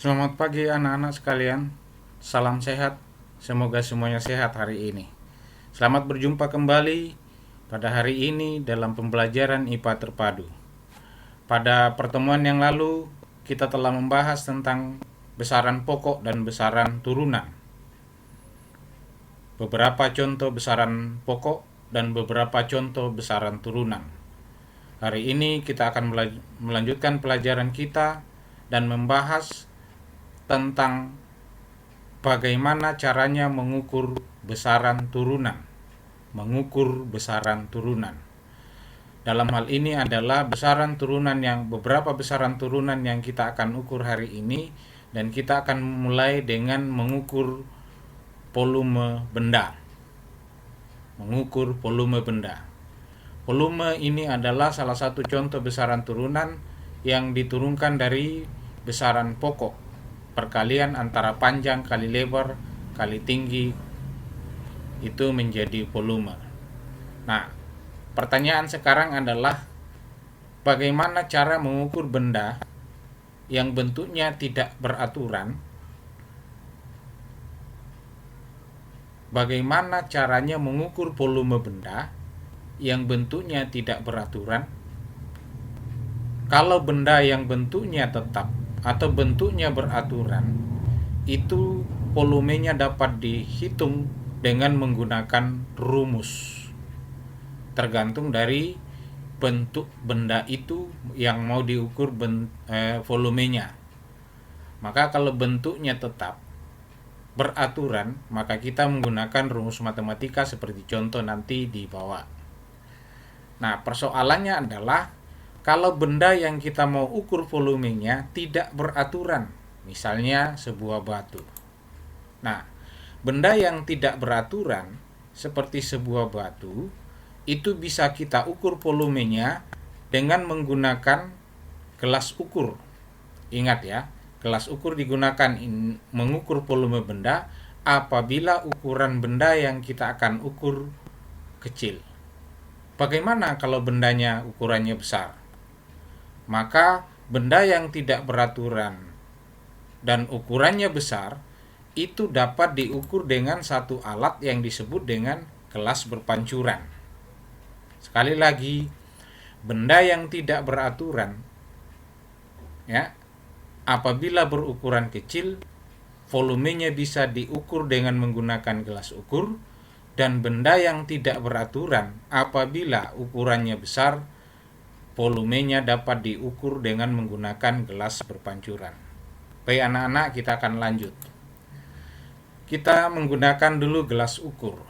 Selamat pagi anak-anak sekalian. Salam sehat. Semoga semuanya sehat hari ini. Selamat berjumpa kembali pada hari ini dalam pembelajaran IPA terpadu. Pada pertemuan yang lalu kita telah membahas tentang besaran pokok dan besaran turunan. Beberapa contoh besaran pokok dan beberapa contoh besaran turunan. Hari ini kita akan melanjutkan pelajaran kita dan membahas tentang bagaimana caranya mengukur besaran turunan. Dalam hal ini adalah beberapa besaran turunan yang kita akan ukur hari ini, dan kita akan mulai dengan mengukur volume benda. Volume ini adalah salah satu contoh besaran turunan yang diturunkan dari besaran pokok, perkalian antara panjang kali lebar kali tinggi, itu menjadi volume. Nah, pertanyaan sekarang adalah bagaimana cara mengukur benda yang bentuknya tidak beraturan? Bagaimana caranya mengukur volume benda yang bentuknya tidak beraturan? Kalau benda yang bentuknya tetap atau bentuknya beraturan, itu volumenya dapat dihitung dengan menggunakan rumus. Tergantung dari bentuk benda itu yang mau diukur volumenya. Maka kalau bentuknya tetap beraturan, maka kita menggunakan rumus matematika seperti contoh nanti di bawah. Nah, persoalannya adalah kalau benda yang kita mau ukur volumenya tidak beraturan, misalnya sebuah batu. Nah, benda yang tidak beraturan seperti sebuah batu itu bisa kita ukur volumenya dengan menggunakan gelas ukur. Ingat ya, gelas ukur digunakan mengukur volume benda apabila ukuran benda yang kita akan ukur kecil. Bagaimana kalau bendanya ukurannya besar? Maka benda yang tidak beraturan dan ukurannya besar itu dapat diukur dengan satu alat yang disebut dengan gelas berpancuran. Sekali lagi, benda yang tidak beraturan ya, apabila berukuran kecil, volumenya bisa diukur dengan menggunakan gelas ukur, dan benda yang tidak beraturan apabila ukurannya besar, volumenya dapat diukur dengan menggunakan gelas berpancuran. Baik anak-anak, kita akan lanjut. Kita menggunakan dulu gelas ukur.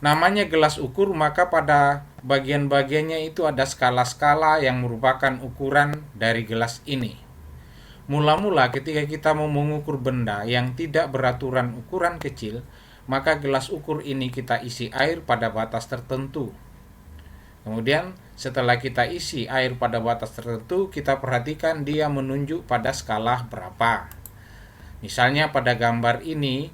Namanya gelas ukur, maka pada bagian-bagiannya itu ada skala-skala yang merupakan ukuran dari gelas ini. Mula-mula ketika kita mau mengukur benda yang tidak beraturan ukuran kecil, maka gelas ukur ini kita isi air pada batas tertentu. Kemudian setelah kita isi air pada batas tertentu, kita perhatikan dia menunjuk pada skala berapa. Misalnya pada gambar ini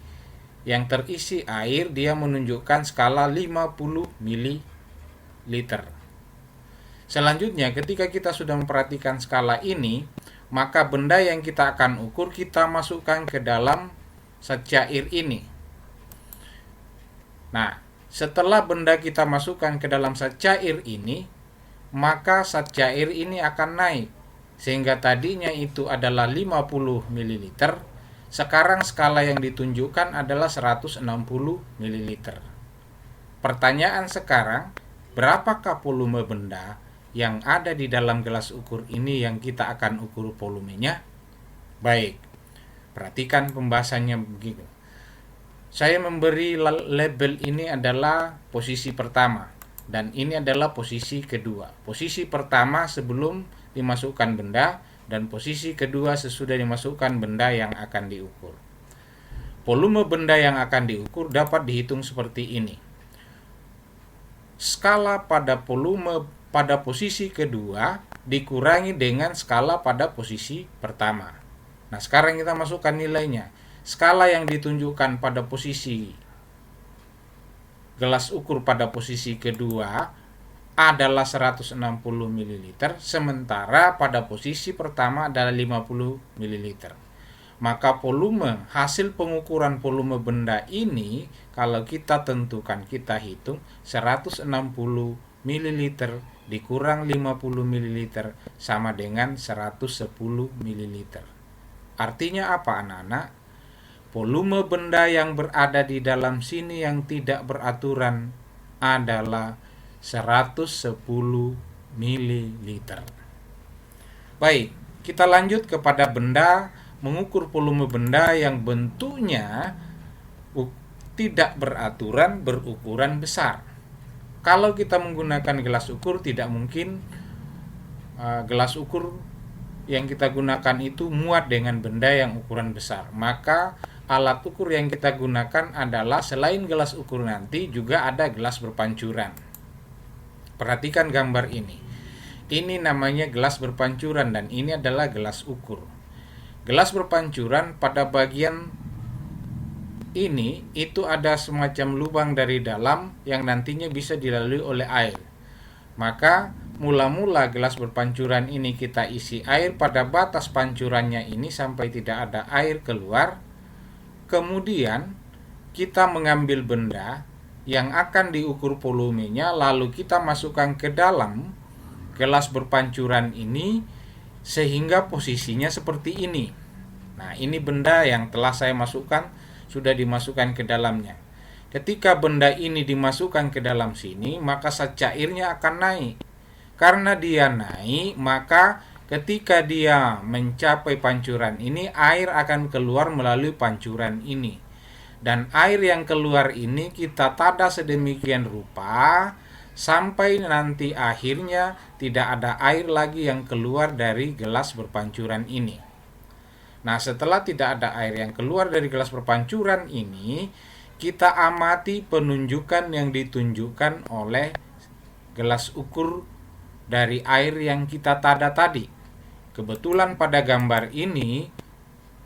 yang terisi air, dia menunjukkan skala 50 ml. Selanjutnya ketika kita sudah memperhatikan skala ini, maka benda yang kita akan ukur kita masukkan ke dalam zat cair ini. Nah, setelah benda kita masukkan ke dalam zat cair ini, maka zat cair ini akan naik. Sehingga tadinya itu adalah 50 ml, sekarang skala yang ditunjukkan adalah 160 ml. Pertanyaan sekarang, berapakah volume benda yang ada di dalam gelas ukur ini yang kita akan ukur volumenya? Baik, perhatikan pembahasannya begitu. Saya memberi label ini adalah posisi pertama, dan ini adalah posisi kedua. Posisi pertama sebelum dimasukkan benda, dan posisi kedua sesudah dimasukkan benda yang akan diukur. Volume benda yang akan diukur dapat dihitung seperti ini. Skala pada volume pada posisi kedua dikurangi dengan skala pada posisi pertama. Nah, sekarang kita masukkan nilainya. Skala yang ditunjukkan pada posisi gelas ukur pada posisi kedua adalah 160 ml, sementara pada posisi pertama adalah 50 ml. Maka volume, hasil pengukuran volume benda ini, kalau kita tentukan, kita hitung 160 ml dikurang 50 ml sama dengan 110 ml. Artinya apa, anak-anak? Volume benda yang berada di dalam sini yang tidak beraturan adalah 110 ml. Baik, kita lanjut kepada benda, mengukur volume benda yang bentuknya tidak beraturan, berukuran besar. Kalau kita menggunakan gelas ukur, tidak mungkin gelas ukur yang kita gunakan itu muat dengan benda yang ukuran besar. Maka alat ukur yang kita gunakan adalah selain gelas ukur nanti juga ada gelas berpancuran. Perhatikan gambar ini. Ini namanya gelas berpancuran dan ini adalah gelas ukur. Gelas berpancuran pada bagian ini itu ada semacam lubang dari dalam yang nantinya bisa dilalui oleh air. Maka mula-mula gelas berpancuran ini kita isi air pada batas pancurannya ini sampai tidak ada air keluar. Kemudian kita mengambil benda yang akan diukur volumenya, lalu kita masukkan ke dalam gelas berpancuran ini sehingga posisinya seperti ini. Nah, ini benda yang telah saya masukkan, sudah dimasukkan ke dalamnya. Ketika benda ini dimasukkan ke dalam sini, maka zat cairnya akan naik. Karena dia naik, maka ketika dia mencapai pancuran ini, air akan keluar melalui pancuran ini. Dan air yang keluar ini kita tada sedemikian rupa sampai nanti akhirnya tidak ada air lagi yang keluar dari gelas berpancuran ini. Nah, setelah tidak ada air yang keluar dari gelas berpancuran ini, kita amati penunjukan yang ditunjukkan oleh gelas ukur dari air yang kita tada tadi. Kebetulan pada gambar ini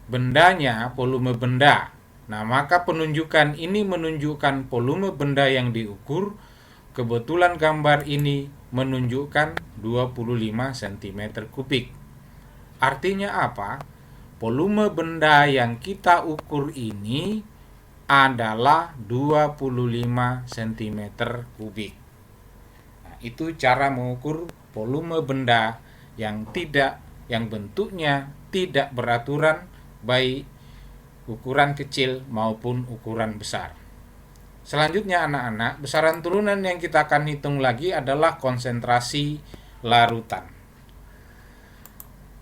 bendanya volume benda. Nah, maka penunjukan ini menunjukkan volume benda yang diukur. Kebetulan gambar ini menunjukkan 25 cm kubik. Artinya apa? Volume benda yang kita ukur ini adalah 25 cm kubik. Nah, itu cara mengukur volume benda yang bentuknya tidak beraturan, baik ukuran kecil maupun ukuran besar. Selanjutnya anak-anak, besaran turunan yang kita akan hitung lagi adalah konsentrasi larutan.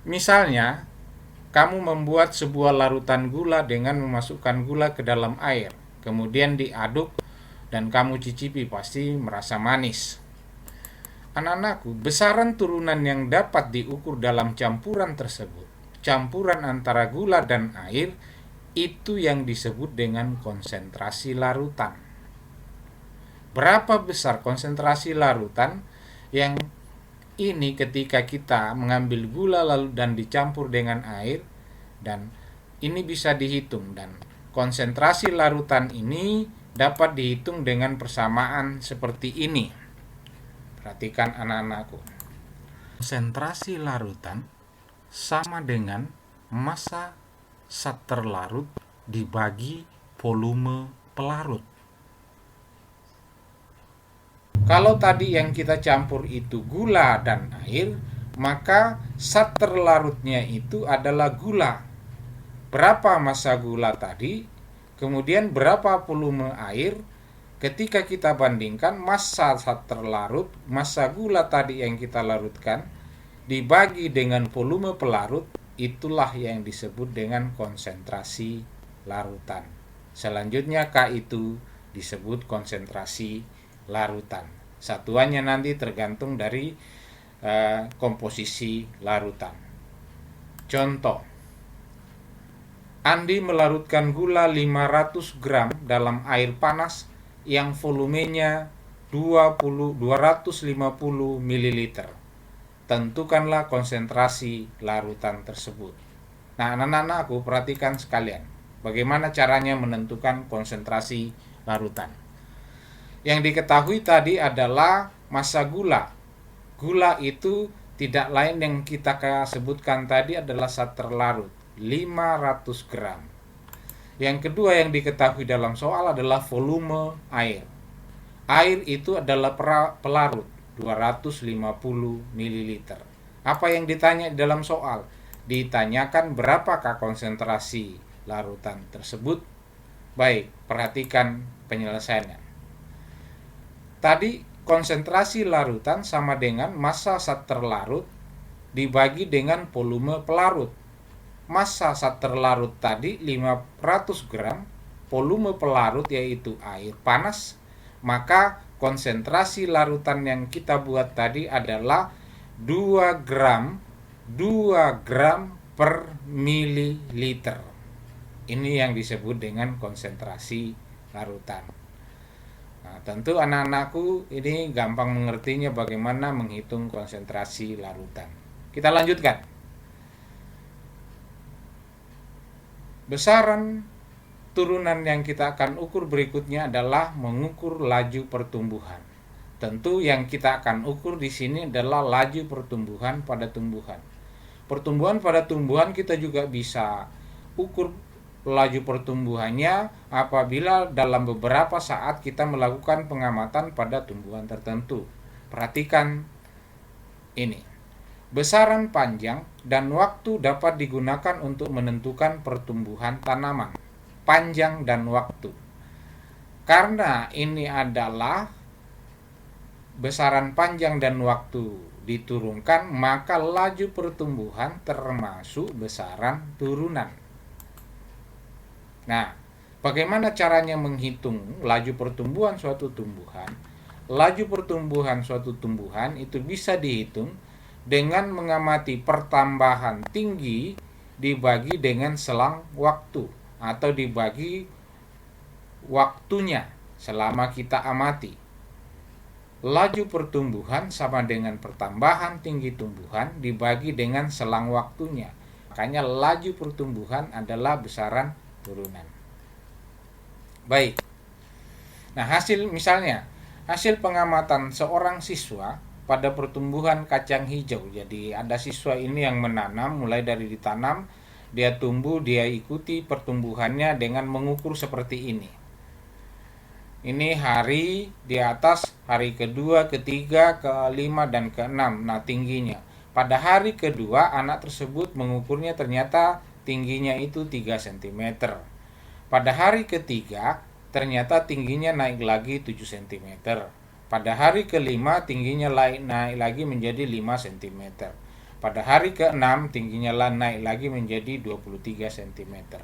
Misalnya, kamu membuat sebuah larutan gula dengan memasukkan gula ke dalam air, kemudian diaduk dan kamu cicipi, pasti merasa manis. Anak-anakku, besaran turunan yang dapat diukur dalam campuran tersebut, campuran antara gula dan air, itu yang disebut dengan konsentrasi larutan. Berapa besar konsentrasi larutan? Yang ini ketika kita mengambil gula lalu dan dicampur dengan air, dan ini bisa dihitung, dan konsentrasi larutan ini dapat dihitung dengan persamaan seperti ini. Perhatikan anak-anakku. Konsentrasi larutan sama dengan massa zat terlarut dibagi volume pelarut. Kalau tadi yang kita campur itu gula dan air, maka zat terlarutnya itu adalah gula. Berapa massa gula tadi, kemudian berapa volume air, ketika kita bandingkan massa zat terlarut, massa gula tadi yang kita larutkan, dibagi dengan volume pelarut, itulah yang disebut dengan konsentrasi larutan. Selanjutnya K itu disebut konsentrasi larutan. Satuannya nanti tergantung dari komposisi larutan. Contoh, Andi melarutkan gula 500 gram dalam air panas yang volumenya 250 ml. Tentukanlah konsentrasi larutan tersebut. Nah, anak-anakku, perhatikan sekalian, bagaimana caranya menentukan konsentrasi larutan. Yang diketahui tadi adalah massa gula. Gula itu tidak lain yang kita sebutkan tadi adalah zat terlarut, 500 gram. Yang kedua yang diketahui dalam soal adalah volume air. Air itu adalah pelarut, 250 ml. Apa yang ditanya dalam soal? Ditanyakan berapakah konsentrasi larutan tersebut. Baik, perhatikan penyelesaiannya. Tadi konsentrasi larutan sama dengan massa zat terlarut dibagi dengan volume pelarut. Massa zat terlarut tadi 500 gram, volume pelarut yaitu air panas, maka konsentrasi larutan yang kita buat tadi adalah 2 gram per mililiter. Ini yang disebut dengan konsentrasi larutan. Nah, tentu anak-anakku ini gampang mengertinya bagaimana menghitung konsentrasi larutan. Kita lanjutkan. Besaran turunan yang kita akan ukur berikutnya adalah mengukur laju pertumbuhan. Tentu yang kita akan ukur di sini adalah laju pertumbuhan pada tumbuhan. Pertumbuhan pada tumbuhan kita juga bisa ukur laju pertumbuhannya apabila dalam beberapa saat kita melakukan pengamatan pada tumbuhan tertentu. Perhatikan ini. Besaran panjang dan waktu dapat digunakan untuk menentukan pertumbuhan tanaman. Panjang dan waktu. Karena ini adalah besaran panjang dan waktu diturunkan, maka laju pertumbuhan termasuk besaran turunan. Nah, bagaimana caranya menghitung laju pertumbuhan suatu tumbuhan? Laju pertumbuhan suatu tumbuhan itu bisa dihitung dengan mengamati pertambahan tinggi dibagi dengan selang waktu atau dibagi waktunya selama kita amati. Laju pertumbuhan sama dengan pertambahan tinggi tumbuhan dibagi dengan selang waktunya. Makanya laju pertumbuhan adalah besaran turunan. Baik. Nah, hasil pengamatan seorang siswa pada pertumbuhan kacang hijau. Jadi ada siswa ini yang menanam, mulai dari ditanam, dia tumbuh, dia ikuti pertumbuhannya dengan mengukur seperti ini. Ini hari di atas, hari kedua, ketiga, kelima, dan keenam. Nah, tingginya. Pada hari kedua, anak tersebut mengukurnya ternyata tingginya itu 3 cm. Pada hari ketiga, ternyata tingginya naik lagi 7 cm. Pada hari kelima, tingginya naik lagi menjadi 5 cm. Pada hari keenam, tingginya naik lagi menjadi 23 cm.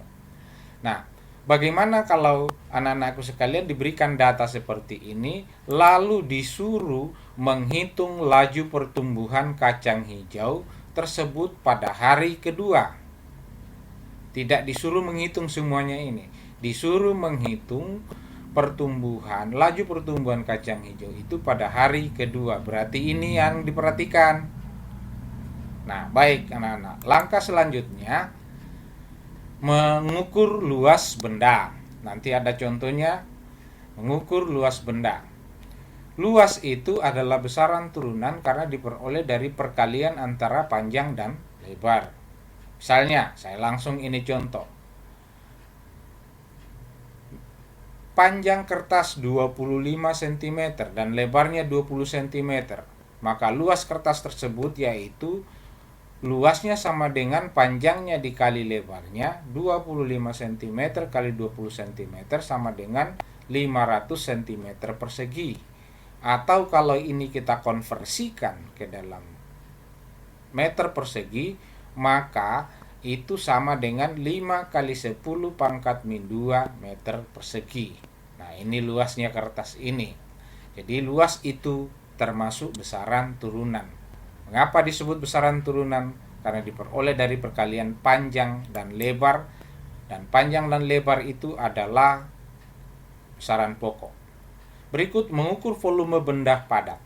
Nah, bagaimana kalau anak-anakku sekalian diberikan data seperti ini, lalu disuruh menghitung laju pertumbuhan kacang hijau tersebut pada hari kedua? Tidak disuruh menghitung semuanya ini, disuruh menghitung laju pertumbuhan kacang hijau itu pada hari kedua. Berarti ini yang diperhatikan. Nah, baik anak-anak. Langkah selanjutnya mengukur luas benda. Nanti ada contohnya mengukur luas benda. Luas itu adalah besaran turunan karena diperoleh dari perkalian antara panjang dan lebar. Misalnya, saya langsung ini contoh. Panjang kertas 25 cm dan lebarnya 20 cm. Maka luas kertas tersebut yaitu luasnya sama dengan panjangnya dikali lebarnya, 25 cm kali 20 cm sama dengan 500 cm persegi. Atau kalau ini kita konversikan ke dalam meter persegi, maka itu sama dengan 5 kali 10 pangkat min 2 meter persegi. Nah, ini luasnya kertas ini. Jadi luas itu termasuk besaran turunan. Mengapa disebut besaran turunan? Karena diperoleh dari perkalian panjang dan lebar. Dan panjang dan lebar itu adalah besaran pokok. Berikut mengukur volume benda padat.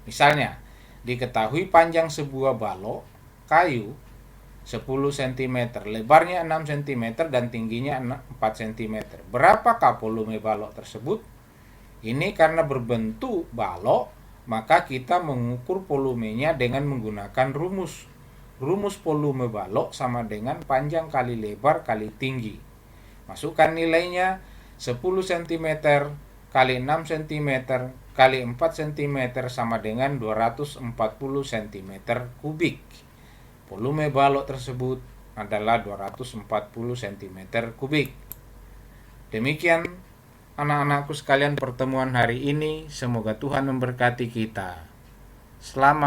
Misalnya, diketahui panjang sebuah balok kayu 10 cm, lebarnya 6 cm dan tingginya 4 cm. Berapakah volume balok tersebut? Ini karena berbentuk balok, maka kita mengukur volumenya dengan menggunakan rumus. Rumus volume balok sama dengan panjang kali lebar kali tinggi. Masukkan nilainya 10 cm kali 6 cm kali 4 cm sama dengan 240 cm kubik. Volume balok tersebut adalah 240 cm kubik. Demikian anak-anakku sekalian pertemuan hari ini. Semoga Tuhan memberkati kita. Selamat